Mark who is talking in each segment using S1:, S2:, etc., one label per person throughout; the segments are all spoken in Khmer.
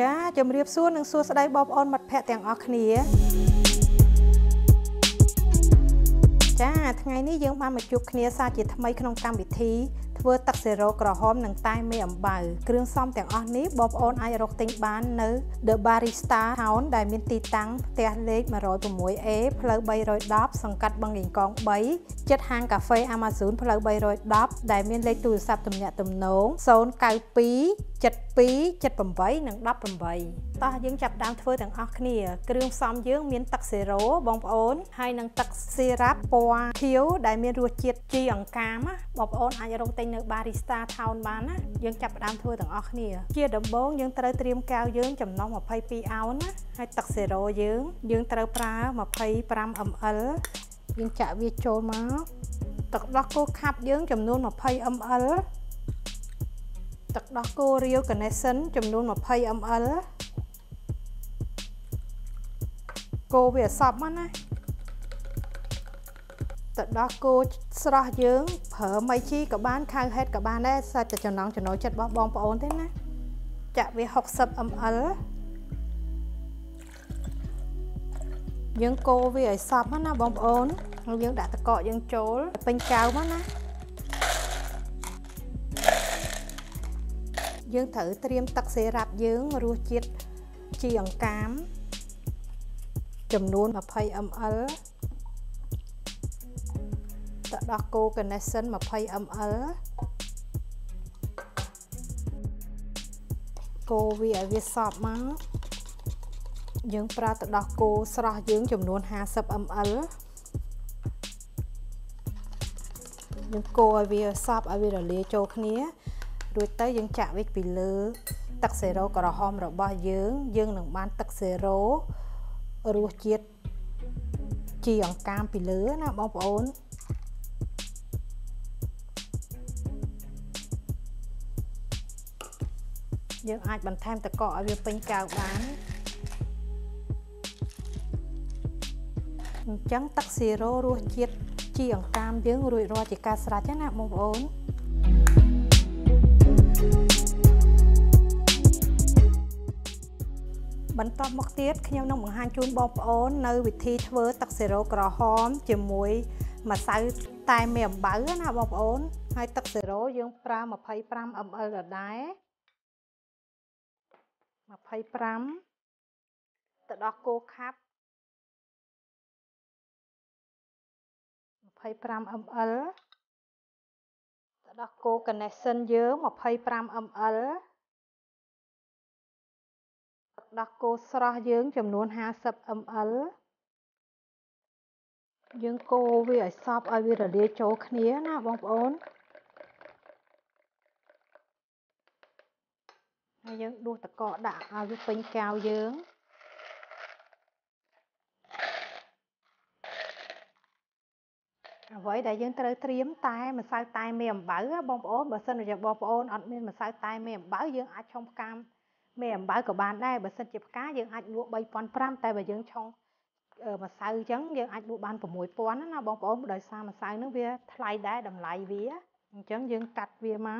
S1: ចាជំរាបសួរនិងសួស្តីបងប្អូនមិត្តភ័ក្តិទាំងអស់គ្នាចាថ្ងៃនេះយើងបានមកជួបគ្នាសាជាថ្មីក្នុងកម្មវិធីធ្វើទឹកសេរ៉ូក្រហមនិងតែមេអំបៅគ្រឿងផ្សំទាំងអស់នេះបងប្អូនអាចរកទិញបាននៅ The Barista House ដែលមានទីតាំងផ្ទះលេខ 106A ផ្លូវ310សង្កាត់បឹងកេងកង3ជិតហាងកាហ្វេ Amazon ផ្លូវ310ដែលមានលេខទូរស័ព្ទទំនាក់ទំនង092 72 78និង18តោះយើងចាប់ដើមធ្វើទាំងអស់គ្នាគ្រឿងផ្សំយើងមានទឹកសេរ៉ូបងប្អូនហើយនិងទឹកស៊ីរ៉ាប់ពណ៌ខៀវដែលមានរសជាតិជីអង្កាមបងប្អូនអាចរកទិញនៅ Barista Town បានណាយើងចាប់ដើមធ្វើទាំងអស់គ្នាជាដំបូងយើងត្រូវត្រៀមកែវយើងចំណុះ22អោនណាហើយទឹកសេរ៉ូយើងត្រូវប្រើ25 ml យើងចាក់វាចូលមកទឹកដោះគោខាប់យើងចំនួន20 ml ទឹកដោះគោរាវ Carnation ចំនួន20 ml គោវាសពមកណាទឹកដោះគោស្រស់យើងប្រើមីជីក៏បានខៅហេតក៏បានដែរសាច់តែចំណង់ចំណូលចិត្តរបស់បងប្អូនទេណាចាក់វា60 ml យើងកូរវាឲ្យសព្វណាបងប្អូនហើយយើងដាក់ទឹកកកយើងចូលពេញកៅមកណាយើងត្រូវត្រៀមទឹកសេរ៉ាប់យើងរសជាតិជីអង្កាមចំនួន20 ml ទឹកដោះគោ Carnation 20 ml កូរវាឲ្យវាសព្វមកយើងប្រើទឹកដោះគោស្រស់យើងចំនួន50 ml យើងកូរឲ្យវាសព្វឲ្យវារលាយចូលគ្នារួចទៅយើងចាក់វាពីលើទឹកសេរ៉ូក្រហមរបស់យើងនឹងបានទឹកសេរ៉ូរសជាតិជីអង្កាមពីលើណាបងប្អូនយើងអាចបន្ថែមទឹកកកឲ្យវាពេញកែវបានអញ្ចឹងទឹកសេរ៉ូរសជាតិជីអង្កាមយើងរួចរាល់ជាការស្រេចណាបងប្អូនបន្តមកទៀតខ្ញុំនឹងបង្ហាញជូនបងប្អូននៅវិធីធ្វើទឹកសេរ៉ូក្រហមជាមួយម្សៅតែមេអំបៅណាបងប្អូនហើយទឹកសេរ៉ូយើងប្រើ25 ml ដដែល25ទឹកដោះគោខាប់25 ml ទឹកដោះគោ Carnation យើង25 ml ទឹកដោះគោស្រស់យើងចំនួន50 ml យើងកូរវាឲ្យសព្វឲ្យវារលាយចូលគ្នាណាបងប្អូនហើយយើងដួសទឹកកកដាក់ឲ្យវាពេញកែវយើងអ្វីដែលយើងត្រូវត្រៀមតែម្សៅតែមេអំបៅបងប្អូនបើសិនជាបងប្អូនអត់មានម្សៅតែមេអំបៅយើងអាចឆុងផ្កាមេអំបៅក៏បានដែរបើសិនជាផ្កាយើងអាចលក់ 3,500 តែបើយើងឆុងម្សៅអញ្ចឹងយើងអាចលក់បាន 6,000 ណាបងប្អូនដោយសារម្សៅហ្នឹងវាថ្លៃដែរតម្លៃវាអញ្ចឹងយើងកាត់វាម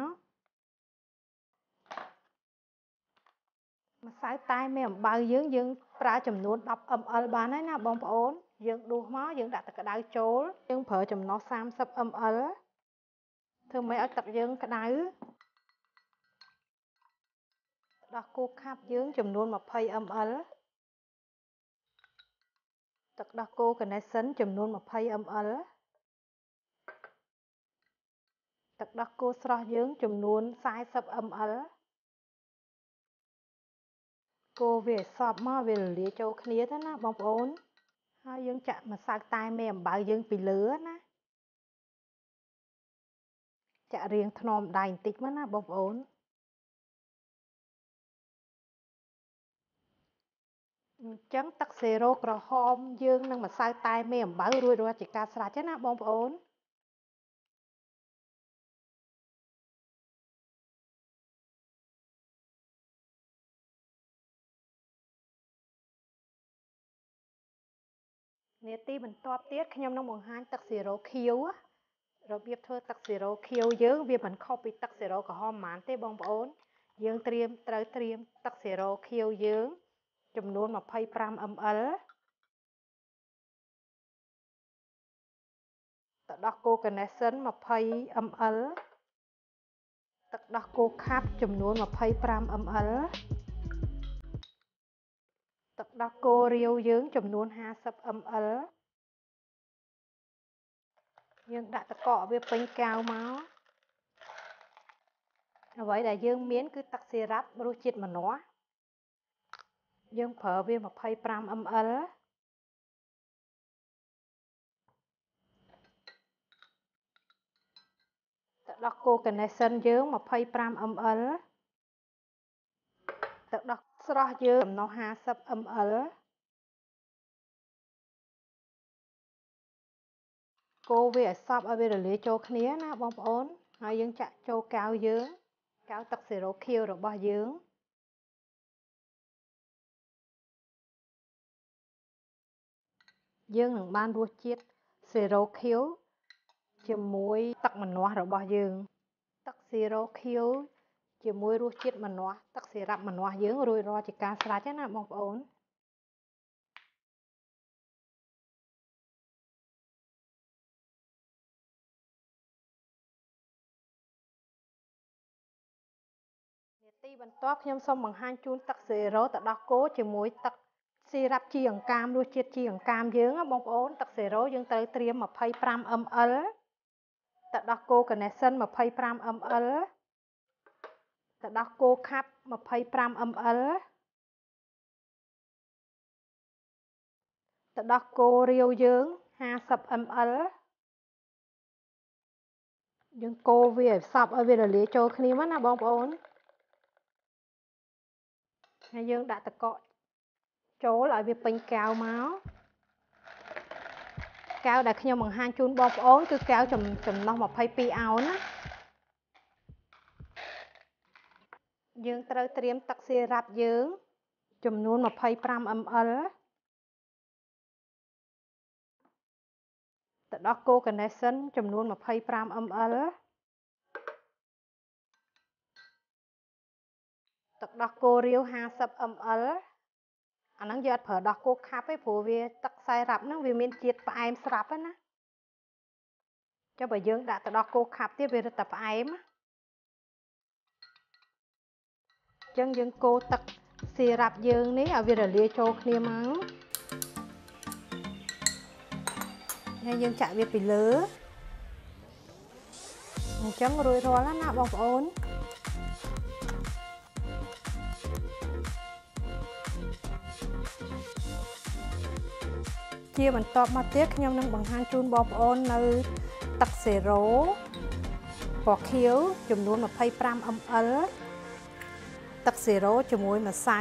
S1: កម្សៅតែមេអំបៅយើងប្រើចំនួន10 ml បានហើយណាបងប្អូនយើងដួសមកយើងដាក់ទឹកក្តៅចូលយើងប្រើចំណុះ30 ml ធ្វើម៉េចឲ្យទឹកយើងក្តៅដោះគោខាប់យើងចំនួន20 ml ទឹកដោះគោ Carnation ចំនួន20 ml ទឹកដោះគោស្រស់យើងចំនួន40 ml កូរវាឲ្យសព្វមកវារលាយចូលគ្នាទៅណាបងប្អូនហើយយើងចាក់ម្សៅតែមេអំបៅយើងពីលើណាចាក់រៀងថ្នមដៃបន្តិចមកណាបងប្អូនអញ្ចឹងទឹកសេរ៉ូក្រហមយើងនឹងម្សៅតែមេអំបៅរួចរាល់ជាការស្រេចណាបងប្អូននាទីបន្ទាប់ទៀតខ្ញុំនឹងបង្ហាញទឹកសេរ៉ូខៀវរបៀបធ្វើទឹកសេរ៉ូខៀវយើងវាមិនខុសពីទឹកសេរ៉ូក្រហមប៉ុន្មានទេបងប្អូន យើងត្រូវត្រៀមទឹកសេរ៉ូខៀវយើងចំនួន 25 ml ទឹកដោះគោ Carnation 20 ml ទឹកដោះគោខាប់ចំនួន 25 ml ទឹកដោះគោរាវយើងចំនួន 50 ml យើងដាក់ទឹកកកវាពេញកែវមកអ្វីដែលយើងមានគឺទឹកស៊ីរ៉ាប់រសជាតិម្នាស់យើងប្រើវា 25 ml ទឹកដោះគោ Carnation យើង 25 ml ទឹកដោះស្រស់យើងចំណុះ 50 ml កូរវាឲ្យសព្វឲ្យវារលាយចូលគ្នាណាបងប្អូនហើយយើងចាក់ចូលកែវយើងកែវទឹកសេរ៉ូខៀវរបស់យើងនឹងបានរសជាតិសេរ៉ូខៀវជាមួយទឹកម្នាស់របស់យើងទឹកសេរ៉ូខៀវជាមួយរសជាតិម្នាស់ទឹកស៊ីរ៉ាប់ម្នាស់យើងរួចរាល់ជាការស្រេចហើយណាបងប្អូននាទីបន្ទាប់ខ្ញុំសូមបង្ហាញជូនទឹកសេរ៉ូទឹកដោះគោជាមួយទឹកស៊ីរ៉ាប់ជីអង្កាមរសជាតិជីអង្កាមយើងបងប្អូនទឹកសេរ៉ូយើងត្រូវត្រៀម 25 ml ទឹកដោះគោ Carnation 25 ml ទឹកដោះគោខាប់25 ml ទឹកដោះគោរាវយើង50 ml យើងកូរវាឲ្យសព្វឲ្យវារលាយចូលគ្នាមកណាបងប្អូនហើយយើងដាក់ទឹកកកចូលឲ្យវាពេញកែវមកកែវដែលខ្ញុំបង្ហាញជូនបងប្អូនគឺកែវចំណុះ 22 អោនណាយើងត្រូវត្រៀមទឹកស៊ីរ៉ាប់យើងចំនួន 25 ml ទឹកដោះគោ Carnation ចំនួន 25 ml ទឹកដោះគោរាវ 50 ml អាហ្នឹងយើងអត់ប្រើដោះគោខាប់ទេព្រោះវាទឹកខ្សែរ៉ាប់ហ្នឹងវាមានជាតិផ្អែមស្រាប់ណាចុះបើយើងដាក់ទឹកដោះគោខាប់ទៀតវារឹតតែផ្អែមអញ្ចឹងយើងកូរទឹកស៊ីរ៉ាប់យើងនេះឲ្យវារលាយចូលគ្នាមកហើយយើងចាក់វាពីលើអញ្ចឹងរួចរាល់ហើយណាបងប្អូនជាបន្តមកទៀតខ្ញុំនឹងបង្ហាញជូនបងប្អូននៅទឹកសេរ៉ូពណ៌ខៀវចំនួន 25 ml ទឹកសេរ៉ូជាមួយម្សៅ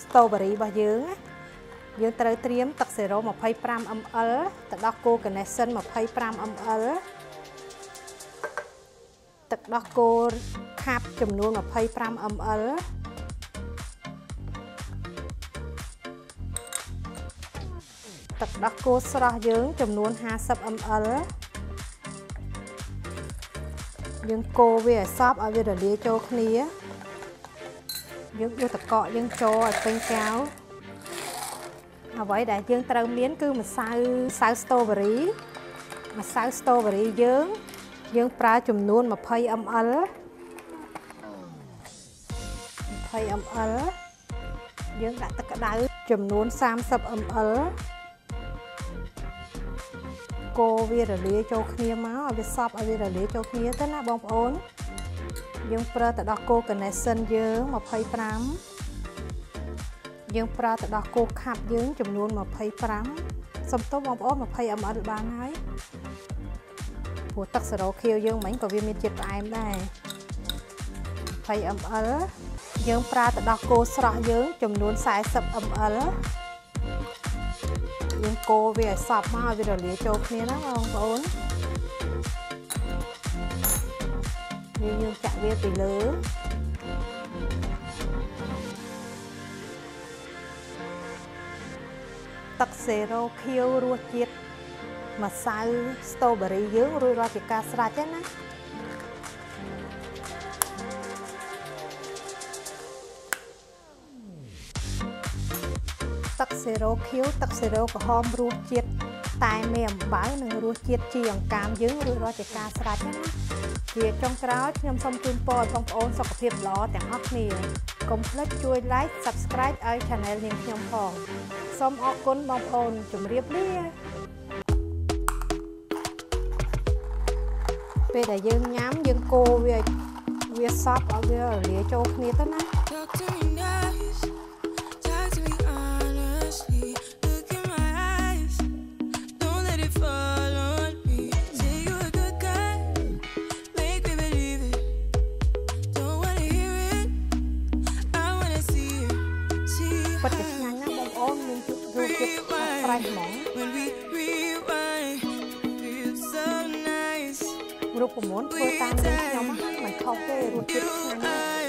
S1: ស្ទ្រូប៊េរីរបស់យើងត្រូវត្រៀមទឹកសេរ៉ូ 25 ml ទឹកដោះគោ Carnation 25 ml ទឹកដោះគោខាប់ចំនួន 25 ml ទឹកដោះគោស្រស់យើងចំនួន 50 ml យើងកូរវាឲ្យសព្វឲ្យវារលាយចូលគ្នាយើងយកទឹកកកយើងចូលឲ្យពេញកែវអ្វីដែលយើងត្រូវមានគឺម្សៅស្ទ្រូប៊េរីយើងប្រើចំនួន 20 ml យើងដាក់ទឹកក្តៅចំនួន 30 ml កូរវារលាយចូលគ្នាមកឲ្យវាសព្វឲ្យវារលាយចូលគ្នាទៅណាបងប្អូនយើងប្រើទឹកដោះគោ Carnation យើង 25យើងប្រើទឹកដោះគោខាប់យើងចំនួន 25សំទោសបងប្អូន 20 ml បានហើយព្រោះទឹកសេរ៉ូខៀវយើងមិញក៏វាមានជាតិផ្អែមដែរ 20 ml យើងប្រើទឹកដោះគោស្រស់យើងចំនួន 40 ml យើងកូរវាឲ្យសព្វមកឲ្យវារលាយចូលគ្នាណាបងប្អូនយើងចាក់វាពីលើទឹកសេរ៉ូខៀវរសជាតិម្សៅស្ទ្រូប៊េរីយើងរួចរាល់ជាការស្រេចហើយណា ទឹកសេរ៉ូខៀវទឹកសេរ៉ូក្រហមរសជាតិតែមេអំបៅនិងរសជាតិជីអង្កាមយើងរួចរាល់ជាការស្រេចណាជាចុងក្រោយខ្ញុំសូមជូនពរបងប្អូនសុខភាពល្អទាំងអស់គ្នាកុំភ្លេចជួយ like subscribe ឲ្យ channel នាងខ្ញុំផងសូមអរគុណបងប្អូនជម្រាបលាពេលដែលយើងញ៉ាំយើងកូរវាសប់ឲ្យវាលាចូលគ្នាទៅណាពិតជាឆ្ងាញ់ណាស់បងប្អូនមានរសជាតិស្រេចហ្មងរូបមន្តធ្វើតាមយើងខ្ញុំមិនខុសទេរសជាតិឆ្ងាញ់ណាស់